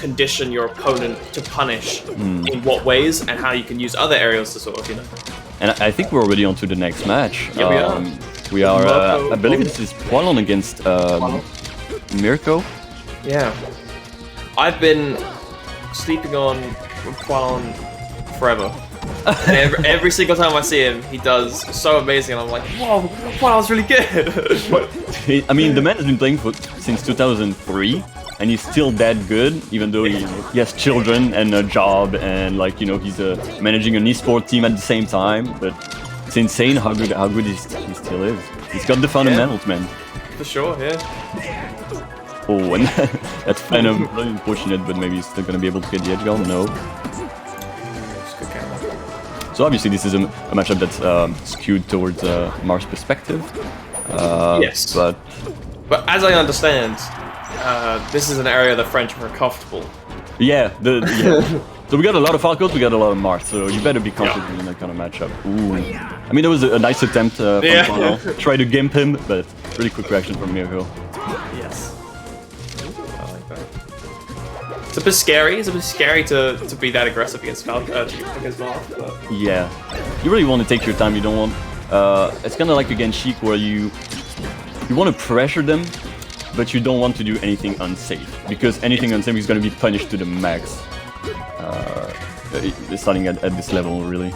condition your opponent to punish in what ways, and how you can use other areas to sort of, And I think we're already on to the next match. Yeah, we are. We are, I believe this is Poilon against Mirko. Yeah. I've been sleeping on Poilon forever. And every single time I see him, he does so amazing, and I'm like, whoa, Poilon's really good. I mean, the man has been playing since 2003, and he's still that good, even though he has children and a job, and like, he's managing an esport team at the same time. But it's insane how good he still is. He's got the fundamentals, man. For sure, yeah. Oh, and that's kind of really unfortunate, but maybe he's still gonna be able to get the edge guard. No. So obviously this is a matchup that's skewed towards Mars' perspective. Yes. But as I understand, this is an area the French are comfortable. Yeah. So we got a lot of Falcos, we got a lot of Mars, so you better be confident in that kind of matchup. Ooh. I mean, there was a nice attempt from Poilon. Try to gimp him, but really quick reaction from Mikro. Yes. I like that. It's a bit scary. It's a bit scary to be that aggressive against Mars. But... Yeah. You really want to take your time. You don't want... it's kind of like against Sheik, where you want to pressure them, but you don't want to do anything unsafe, because anything unsafe is going to be punished to the max. Starting at this level, really.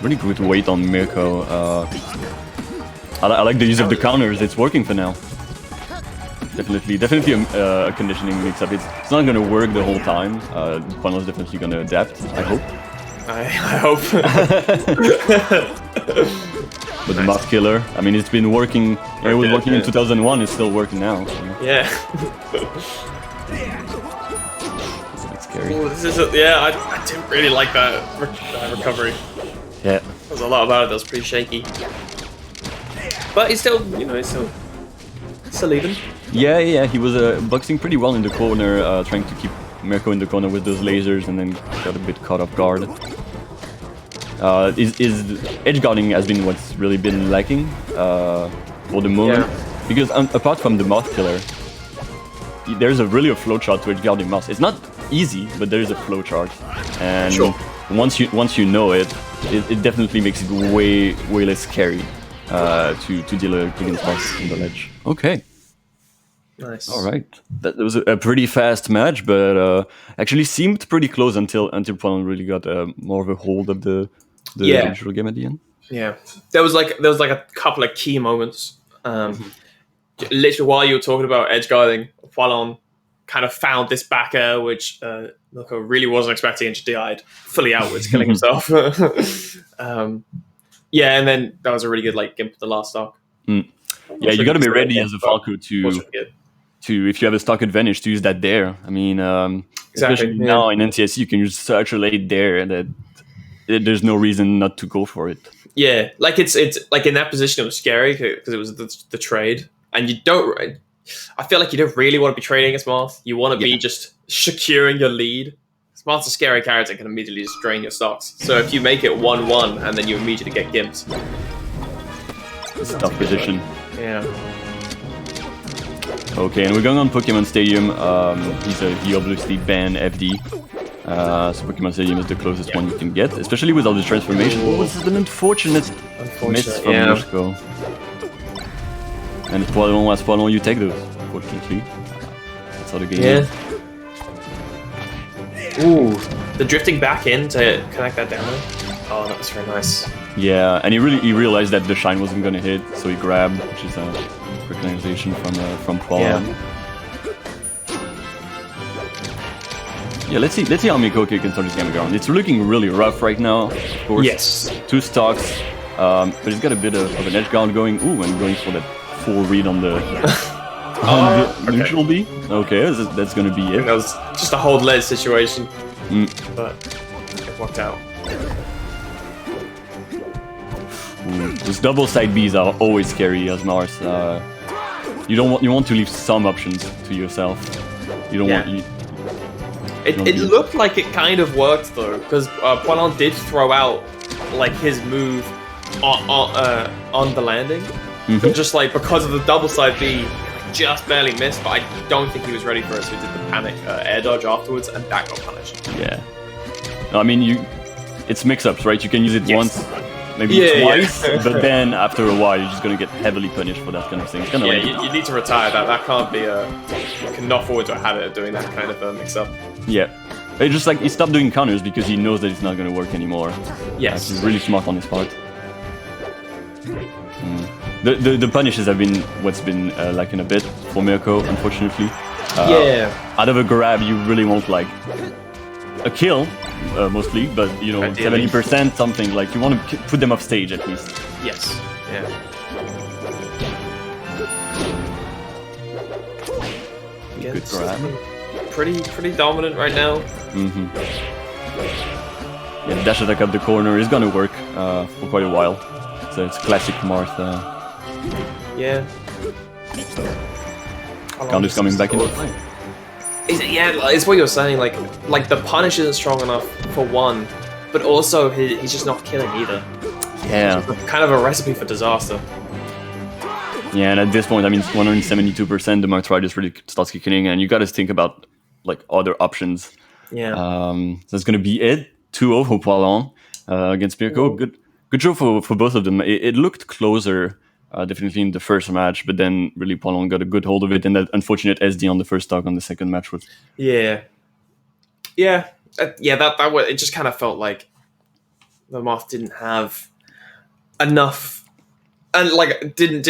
Really good weight on Mikro. I like the use of the counters. It's working for now. Definitely a conditioning mix-up. It's not going to work the whole time. Poilon's definitely going to adapt, I hope. I hope. But the Mars Killer, I mean, it's been working. It was working in 2001. It's still working now. So. Yeah. That's scary. Ooh, I didn't really like that recovery. Yeah. There's a lot about it that was pretty shaky. But he's still, still leading. Yeah. He was boxing pretty well in the corner, trying to keep Mirko in the corner with those lasers, and then got a bit caught off guard. His edge guarding has been what's really been lacking for the moment, because apart from the Mars Killer, there's a flowchart to edge guarding Mars. It's not easy, but there is a flowchart, and once you know it, it definitely makes it way less scary to deal against Mars in the ledge. Okay. Nice. All right. That was a pretty fast match, but actually seemed pretty close until Poilon really got more of a hold of the actual game at the end. Yeah, there was like a couple of key moments. Literally while you were talking about edge guarding, Poilon kind of found this back air, which Mikro really wasn't expecting, and just died fully outwards, killing himself. And then that was a really good gimp at the last stock. Yeah, you got to be ready as a Falco to if you have a stock advantage, to use that there. I mean, especially now in NTSC, you can use such a late there that there's no reason not to go for it. Yeah, it's like in that position it was scary because it was the trade, and I feel like you don't really want to be trading against Mars. You want to be just securing your lead. Mars is a scary character and can immediately just drain your stocks. So if you make it 1-1 and then you immediately get gimped. It's a tough position. Yeah. Okay, and we're going on Pokemon Stadium. He obviously banned FD. So Pokemon Stadium is the closest one you can get, especially with all the transformation. Oh, this is an unfortunate miss from Mirko. And as Poilon, you take those, unfortunately. That's how the game is. Ooh, the drifting back in to connect that down. Oh, that was very nice. Yeah, and he realized that the shine wasn't gonna hit, so he grabbed, which is a quick organization from Poilon. Yeah, let's see how Mikro can start this game around. It's looking really rough right now, of course. Yes. 2 stocks, but he's got a bit of an edge guard going. Ooh, and going for that full read on the neutral B. Okay, that's gonna be it. That was just a hold ledge situation, but it worked out. Ooh, those double side Bs are always scary as Mars. You want to leave some options to yourself. You don't want. It looked like it kind of worked though, because Poilon did throw out his move on the landing, but just because of the double side B, just barely missed, but I don't think he was ready for it, so he did the panic air dodge afterwards, and that got punished. Yeah. No, I mean, it's mix-ups, right? You can use it once, maybe twice, but then after a while, you're just going to get heavily punished for that kind of thing. It's kinda you need to retire that. That can't be you cannot fall into a habit of doing that kind of mix-up. Yeah. It's just like, he stopped doing counters because he knows that it's not going to work anymore. Yes. He's really smart on his part. The punishes have been what's been lacking a bit for Mirko, unfortunately. Out of a grab, you really want like a kill, mostly, but you know, 70% something, like you want to put them off stage at least. Yes. Yeah. Good grab. Pretty dominant right now. Yeah, the dash attack up the corner is gonna work for quite a while. So it's classic Marth. Yeah. Counter's coming back into play. It's what you're saying. Like the punish isn't strong enough for one, but also he's just not killing either. Yeah. It's kind of a recipe for disaster. Yeah, and at this point, I mean, 172%, the Marth Riders really starts kicking in, and you got to think about like other options. Yeah. That's gonna be it. 2-0 for Poilon against Mirko. Good job for both of them. It looked closer. Definitely in the first match, but then really Poilon got a good hold of it, and that unfortunate SD on the first stock on the second match was... That was, it just kind of felt like the Marth didn't have enough, and like didn't